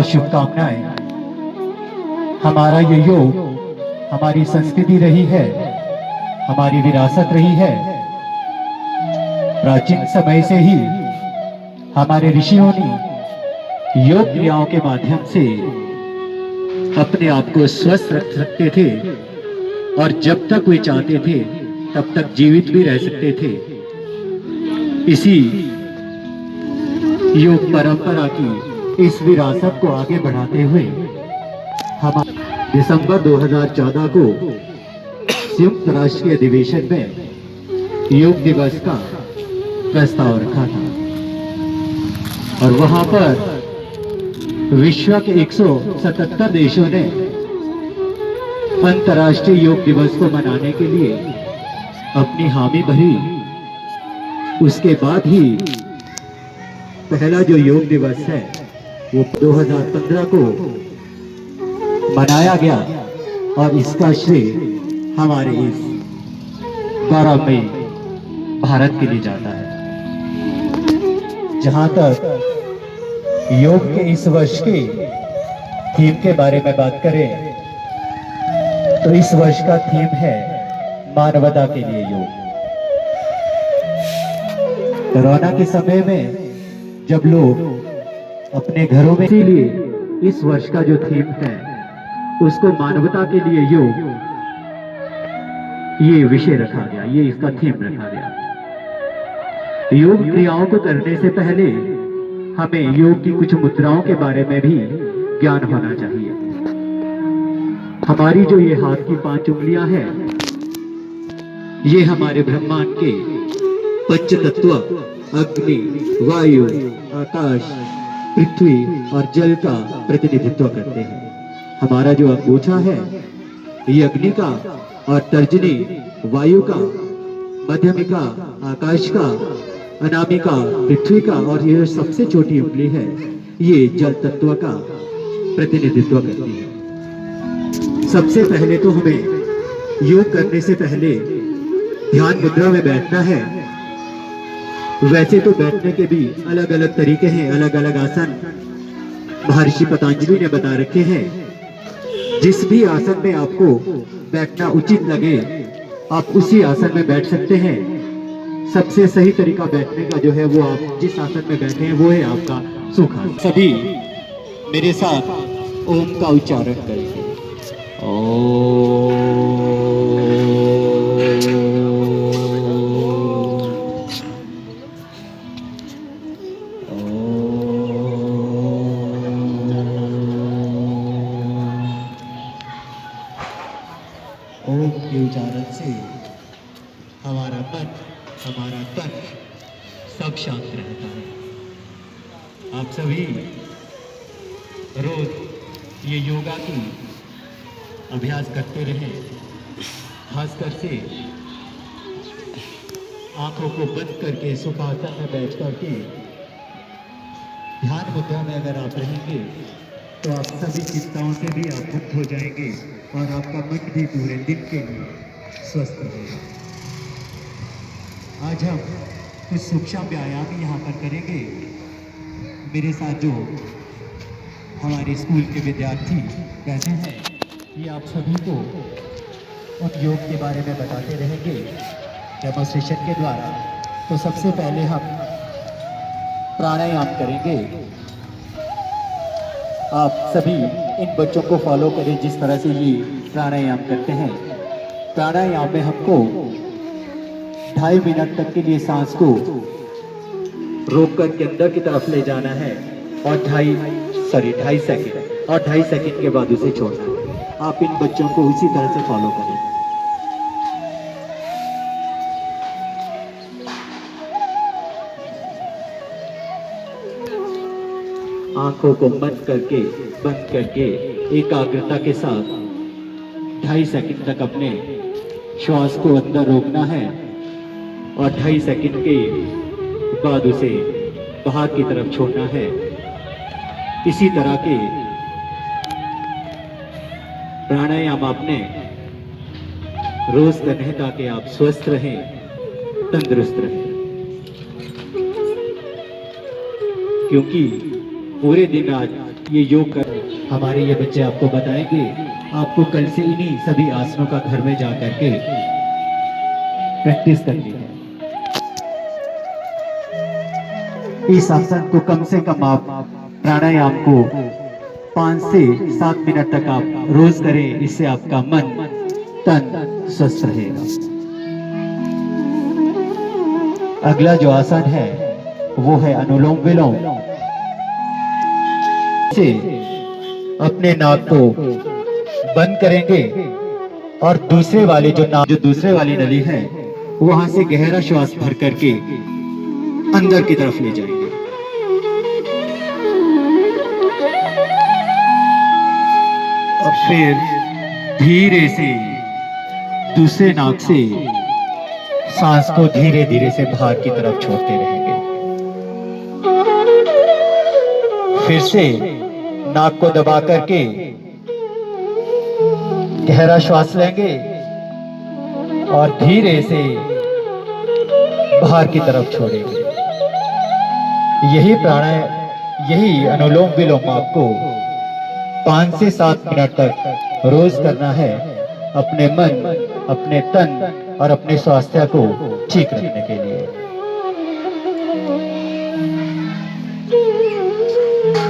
बहुत शुभकामनाएं। हमारा ये योग हमारी संस्कृति रही है, हमारी विरासत रही है। प्राचीन समय से ही हमारे ऋषियों ने योग क्रियाओं के माध्यम से अपने आप को स्वस्थ रख सकते थे और जब तक वे चाहते थे तब तक जीवित भी रह सकते थे। इसी योग परंपरा की इस विरासत को आगे बढ़ाते हुए हम दिसंबर 2014 को संयुक्त राष्ट्र के अधिवेशन में योग दिवस का प्रस्ताव रखा था और वहां पर विश्व के 177 देशों ने अंतर्राष्ट्रीय योग दिवस को मनाने के लिए अपनी हामी भरी। उसके बाद ही पहला जो योग दिवस है वो 2015 को मनाया गया और इसका श्रेय हमारे इस गौरवमयी भारत के लिए जाता है। जहां तक योग के इस वर्ष के थीम के बारे में बात करें तो इस वर्ष का थीम है मानवता के लिए योग। कोरोना के समय में जब लोग अपने घरों में, इसीलिए इस वर्ष का जो थीम है उसको मानवता के लिए योग, ये विषय रखा गया, ये इसका थीम रखा गया। योग क्रियाओं को करने से पहले हमें योग की कुछ मुद्राओं के बारे में भी ज्ञान होना चाहिए। हमारी जो ये हाथ की 5 उंगलियां हैं, ये हमारे ब्रह्मांड के पंच तत्व अग्नि, वायु, आकाश, पृथ्वी और जल का प्रतिनिधित्व करते हैं। हमारा जो अंगूठा है ये अग्नि का और तर्जनी वायु का, मध्यमिका आकाश का, अनामिका पृथ्वी का और ये सबसे छोटी उंगली है ये जल तत्व का प्रतिनिधित्व करती है। सबसे पहले तो हमें योग करने से पहले ध्यान मुद्रा में बैठना है। वैसे तो बैठने के भी अलग अलग तरीके हैं, अलग अलग आसन महर्षि पतंजलि ने बता रखे हैं। जिस भी आसन में आपको बैठना उचित लगे आप उसी आसन में बैठ सकते हैं। सबसे सही तरीका बैठने का जो है वो आप जिस आसन में बैठे हैं वो है आपका सुखासन। सभी मेरे साथ ओम का उच्चारण करेंगे। ओम के उच्चारण से हमारा मन, हमारा तन सब शांत रहता है। आप सभी रोज ये योगा की अभ्यास करते रहें। खासकर से आंखों को बंद करके सुखासन में बैठ करके ध्यान मुद्रा में अगर आप रहेंगे तो आप सभी चिंताओं से भी आप मुक्त हो जाएंगे और आपका मन भी पूरे दिन के लिए स्वस्थ रहेगा। आज हम कुछ सूक्ष्म व्यायाम यहाँ पर करेंगे। मेरे साथ जो हमारे स्कूल के विद्यार्थी बैठे हैं ये आप सभी को उन योग के बारे में बताते रहेंगे डेमोन्स्ट्रेशन के द्वारा। तो सबसे पहले हम प्राणायाम करेंगे। आप सभी इन बच्चों को फॉलो करें जिस तरह से ये प्राणायाम करते हैं। प्राणायाम में हमको 2.5 मिनट तक के लिए सांस को रोक कर के अंदर की तरफ ले जाना है और 2.5 सेकंड और 2.5 सेकंड के बाद उसे छोड़ना है। आप इन बच्चों को इसी तरह से फॉलो करें। आंखों को बंद करके एकाग्रता के साथ 2.5 सेकंड तक अपने श्वास को अंदर रोकना है और 2.5 सेकंड के बाद उसे बाहर की तरफ छोड़ना है। इसी तरह के प्राणायाम आपने रोज करने हैं ताकि आप स्वस्थ रहें, तंदुरुस्त रहें। क्योंकि पूरे दिन आज ये योग कर हमारे ये बच्चे आपको बताएंगे। आपको कल से इन्हीं सभी आसनों का घर में जा करके प्रैक्टिस करनी है। इस आसन को कम से कम आप प्राणायाम को 5 से 7 मिनट तक आप रोज करें। इससे आपका मन तन स्वस्थ रहेगा। अगला जो आसन है वो है अनुलोम विलोम। से अपने नाक को बंद करेंगे और दूसरे वाले जो दूसरे वाली नली है वहां से गहरा श्वास भर करके अंदर की तरफ ले जाएंगे। और फिर धीरे से दूसरे नाक से सांस को धीरे धीरे से बाहर की तरफ छोड़ते रहेंगे। फिर से नाक को दबा करके गहरा श्वास लेंगे और धीरे से बाहर की तरफ छोड़ेंगे। यही अनुलोम विलोम आपको 5 से 7 मिनट तक रोज करना है, अपने मन, अपने तन और अपने स्वास्थ्य को ठीक रखने के लिए।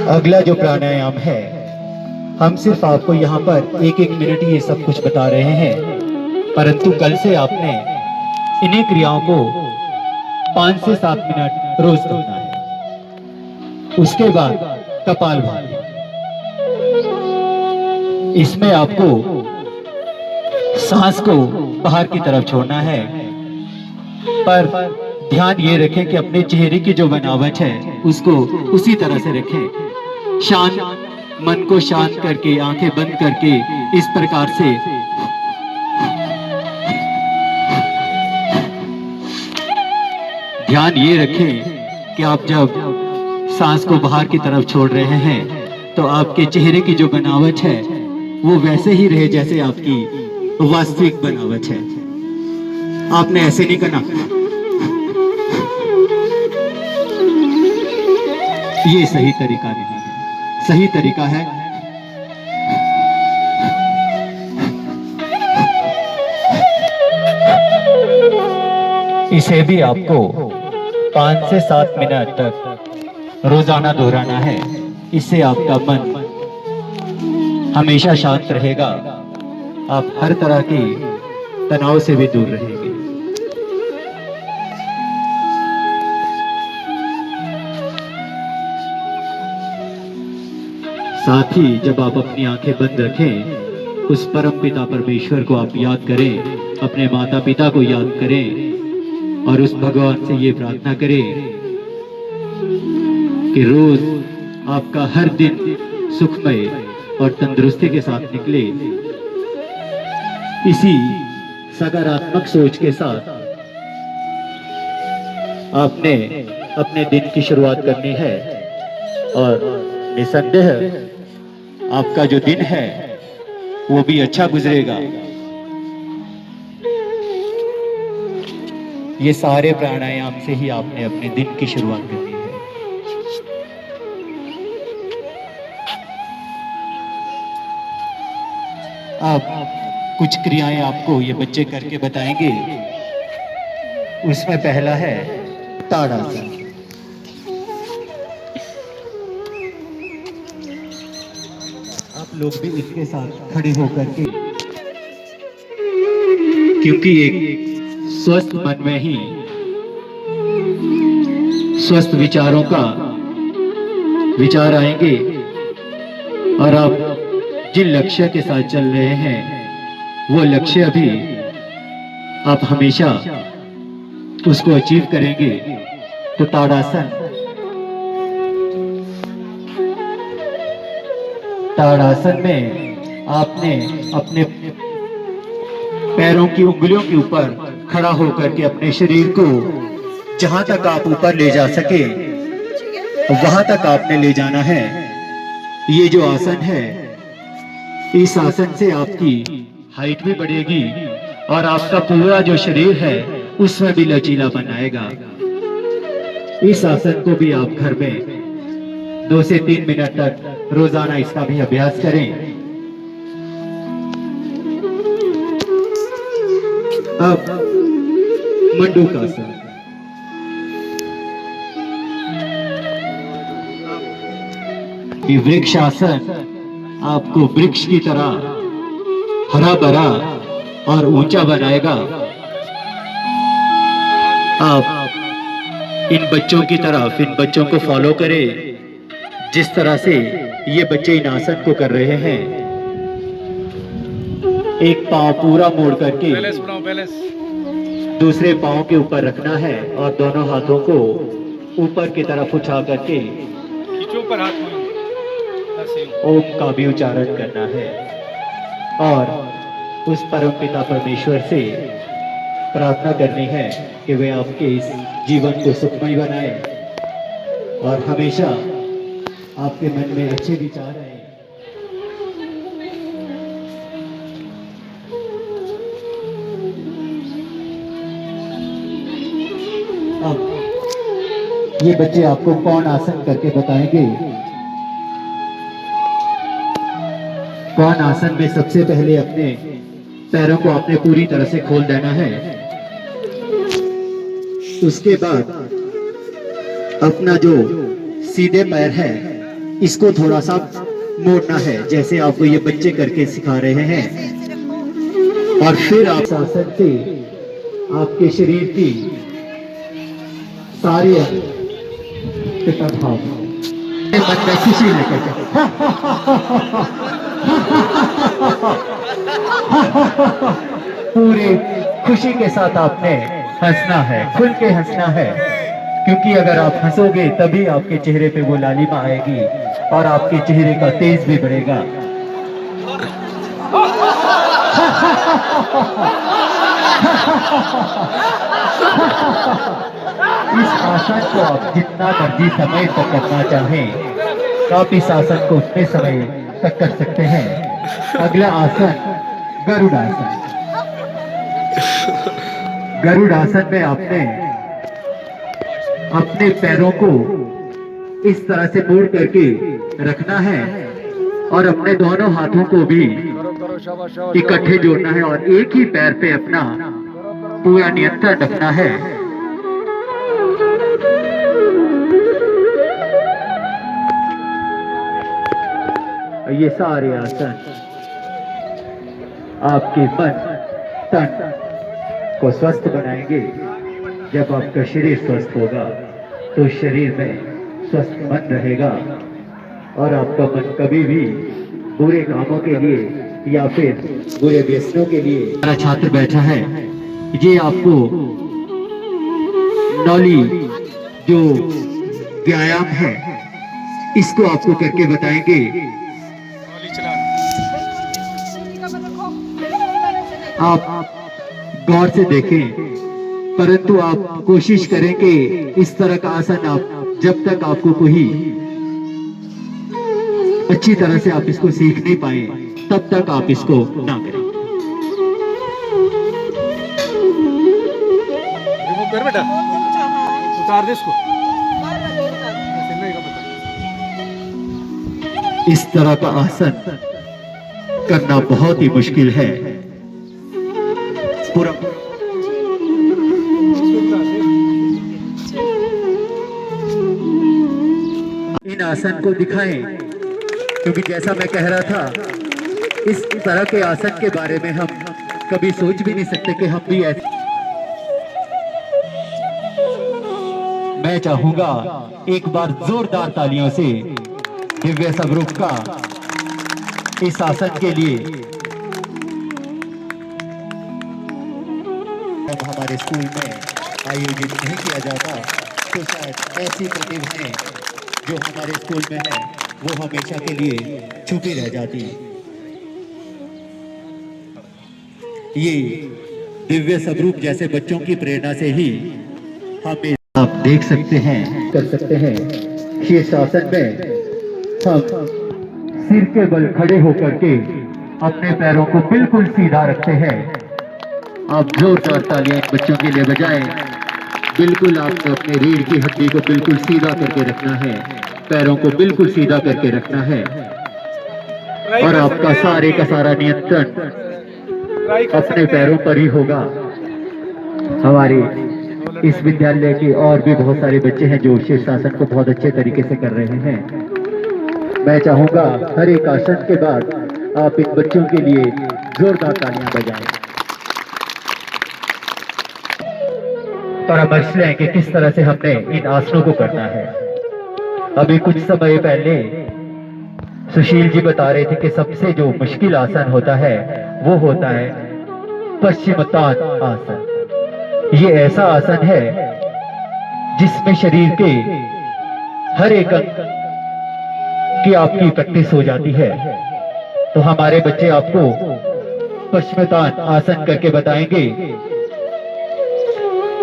अगला जो प्राणायाम है, हम सिर्फ आपको यहाँ पर 1-1 मिनट ये सब कुछ बता रहे हैं, परंतु कल से आपने इन्हीं क्रियाओं को 5 से 7 मिनट रोज करना है। उसके बाद कपालभाति। इसमें आपको सांस को बाहर की तरफ छोड़ना है, पर ध्यान ये रखें कि अपने चेहरे की जो बनावट है उसको उसी तरह से रखें। शांत मन को शांत करके आंखें बंद करके इस प्रकार से ध्यान ये रखें कि आप जब सांस को बाहर की तरफ छोड़ रहे हैं तो आपके चेहरे की जो बनावट है वो वैसे ही रहे जैसे आपकी वास्तविक बनावट है। आपने ऐसे नहीं करना, ये सही तरीका नहीं है। सही तरीका है इसे भी आपको 5 से 7 मिनट तक रोजाना दोहराना है। इससे आपका मन हमेशा शांत रहेगा, आप हर तरह की तनाव से भी दूर रहेंगे। साथ ही जब आप अपनी आंखें बंद रखें, उस परम पिता परमेश्वर को आप याद करें, अपने माता पिता को याद करें और उस भगवान से ये प्रार्थना करें कि रोज आपका हर दिन सुखमय और तंदुरुस्ती के साथ निकले। इसी सकारात्मक सोच के साथ आपने अपने दिन की शुरुआत करनी है और निसंदेह आपका जो दिन है वो भी अच्छा गुजरेगा। ये सारे प्राणायाम से ही आपने अपने दिन की शुरुआत करनी है। अब कुछ क्रियाएं आपको ये बच्चे करके बताएंगे। उसमें पहला है ताड़ासन। आप लोग भी इसके साथ खड़े होकर के, क्योंकि एक स्वस्थ मन में ही स्वस्थ विचारों का विचार आएंगे और आप जिन लक्ष्य के साथ चल रहे हैं वो लक्ष्य अभी आप हमेशा उसको अचीव करेंगे। तो ताड़ासन में आपने अपने पैरों की उंगलियों के ऊपर खड़ा होकर के अपने शरीर को जहां तक आप ऊपर ले जा सके वहां तक आपने ले जाना है। ये जो आसन है, इस आसन से आपकी हाइट भी बढ़ेगी और आपका पूरा जो शरीर है उसमें भी लचीलापन आएगा। इस आसन को भी आप घर में 2 से 3 मिनट तक रोजाना इसका भी अभ्यास करें। अब मंडूकासन। ये वृक्ष आसन आपको वृक्ष की तरह हरा भरा और ऊंचा बनाएगा। आप इन बच्चों की तरफ इन बच्चों को फॉलो करें, जिस तरह से ये बच्चे इन आसन को कर रहे हैं। एक पांव पूरा मोड़ करके दूसरे पांव के ऊपर रखना है और दोनों हाथों को ऊपर की तरफ उठा करके ओम का भी उच्चारण करना है और उस परम पिता परमेश्वर से प्रार्थना करनी है कि वे आपके इस जीवन को सुखमय बनाए और हमेशा आपके मन में अच्छे विचार आए। अब ये बच्चे आपको कौन आसन करके बताएंगे। कौन आसन में सबसे पहले अपने पैरों को आपने पूरी तरह से खोल देना है। उसके बाद अपना जो सीधे पैर है इसको थोड़ा सा मोड़ना है, जैसे आपको ये बच्चे करके सिखा रहे हैं। और फिर आप आसन से आपके शरीर की सारी मन में खुशी लेकर पूरे खुशी के साथ आपने हंसना है, खुल के हंसना है, क्योंकि अगर आप हंसोगे तभी आपके चेहरे पे वो लालिमा आएगी और आपके चेहरे का तेज भी बढ़ेगा। इस आसन को आप जितना मर्जी समय तक करना चाहें, आप इस आसन को उतने समय तक कर सकते हैं। अगला आसन गरुड़ासन। गरुड़ासन में आपने अपने पैरों को इस तरह से मोड़ करके रखना है और अपने दोनों हाथों को भी इकट्ठे जोड़ना है और एक ही पैर पे अपना पूरा नियंत्रण रखना है। ये सारे आसन आपके मन तन को स्वस्थ बनाएंगे। जब आपका शरीर स्वस्थ होगा तो शरीर में स्वस्थ मन रहेगा और आपका मन कभी भी बुरे कामों के लिए या फिर बुरे व्यसनों के लिए। हमारा छात्र बैठा है, ये आपको नौली जो व्यायाम है इसको आपको करके बताएंगे। आप गौर से देखें, परंतु आप कोशिश करें कि इस तरह का आसन आप जब तक आपको कोई अच्छी तरह से आप इसको सीख नहीं पाए तब तक आप इसको ना करें। कर बेटा, उतार दे इसको। इस तरह का आसन करना बहुत ही मुश्किल है। पूरा इन आसन को दिखाएं, क्योंकि जैसा मैं कह रहा था, इस तरह के आसन के बारे में हम कभी सोच भी नहीं सकते कि हम भी ऐसे। मैं चाहूंगा एक बार जोरदार तालियों से दिव्य स्वरूप का इस आसन के लिए। अब हमारे स्कूल में आयोजित नहीं किया जाता तो शायद ऐसी प्रतिभाएं जो हमारे स्कूल में है वो हमेशा के लिए छुपी रह जाती। ये दिव्य स्वरूप जैसे बच्चों की प्रेरणा से ही हमें आप देख सकते हैं, कर सकते हैं। शीर्ष आसन में हम सिर के बल खड़े होकर के अपने पैरों को बिल्कुल सीधा रखते हैं। आप जोरदार तालियां बच्चों के लिए बजाएं। बिल्कुल आपको अपने रीढ़ की हड्डी को बिल्कुल सीधा करके रखना है। पैरों को बिल्कुल सीधा करके रखना है और आपका सारे का सारा नियंत्रण अपने पैरों पर ही होगा। हमारे इस विद्यालय के और भी बहुत सारे बच्चे हैं जो शीर्षासन को बहुत अच्छे तरीके से कर रहे हैं। मैं चाहूंगा हर एक आसन के बाद आप इन बच्चों के लिए जोरदार तालियां बजाएं। परामर्श लें कि किस तरह से हमने इन आसनों को करना है। अभी कुछ समय पहले सुशील जी बता रहे थे कि सबसे जो मुश्किल आसन होता है वो होता है पश्चिमोत्तान आसन। ये ऐसा आसन है जिसमें शरीर के हर एक अंग की आपकी प्रैक्टिस हो जाती है। तो हमारे बच्चे आपको पश्चिमोत्तान आसन करके बताएंगे।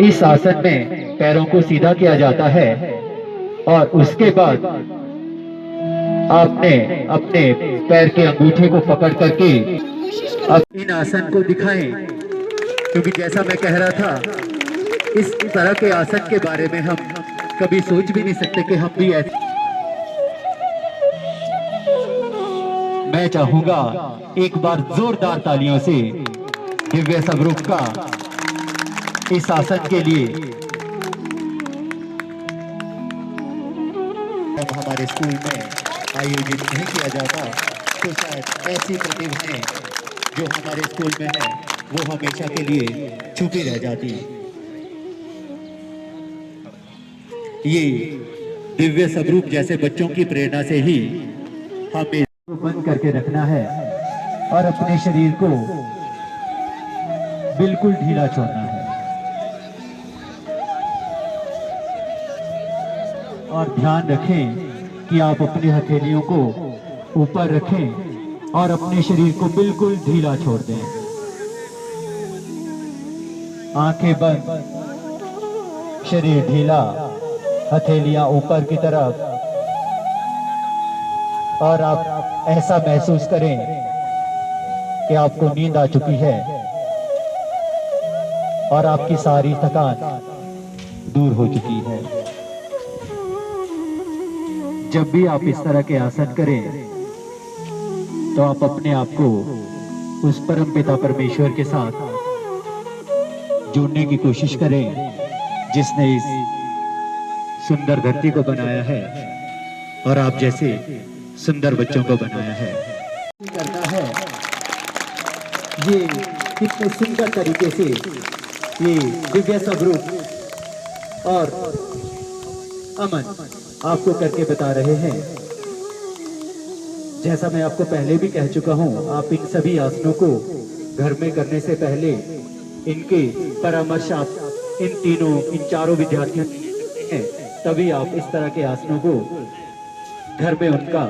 इस आसन में पैरों को सीधा किया जाता है और उसके बाद आपने अपने पैर के अंगूठे को पकड़ करके अब इन आसन को दिखाएं, क्योंकि जैसा मैं कह रहा था इस तरह के आसन के बारे में हम कभी सोच भी नहीं सकते कि हम भी ऐसे। मैं चाहूंगा एक बार जोरदार तालियों से दिव्य स्वरूप का इस आसन के लिए। जब हमारे स्कूल में आयोजित नहीं किया जाता तो शायद ऐसी प्रतिभाएं जो हमारे स्कूल में है वो हमेशा के लिए छुपी रह जाती। ये दिव्य स्वरूप जैसे बच्चों की प्रेरणा से ही हमें बंद करके रखना है और अपने शरीर को बिल्कुल ढीला छोड़ना है और ध्यान रखें कि आप अपनी हथेलियों को ऊपर रखें और अपने शरीर को बिल्कुल ढीला छोड़ दें। आंखें बंद, शरीर ढीला, हथेलियां ऊपर की तरफ, और आप ऐसा महसूस करें कि आपको नींद आ चुकी है और आपकी सारी थकान दूर हो चुकी है। जब भी आप इस तरह के आसन करें तो आप अपने आप को उस परम पिता परमेश्वर के साथ जोड़ने की कोशिश करें जिसने इस सुंदर धरती को बनाया है और आप जैसे सुंदर बच्चों को बनाया है। करना है ये कितने सुंदर तरीके से ये दिव्य स्वरूप और अमन आपको करके बता रहे हैं। जैसा मैं आपको पहले भी कह चुका हूं, आप इन सभी आसनों को घर में करने से पहले इनके परामर्श आप इन चारों विद्यार्थियों हैं, तभी आप इस तरह के आसनों को घर में उनका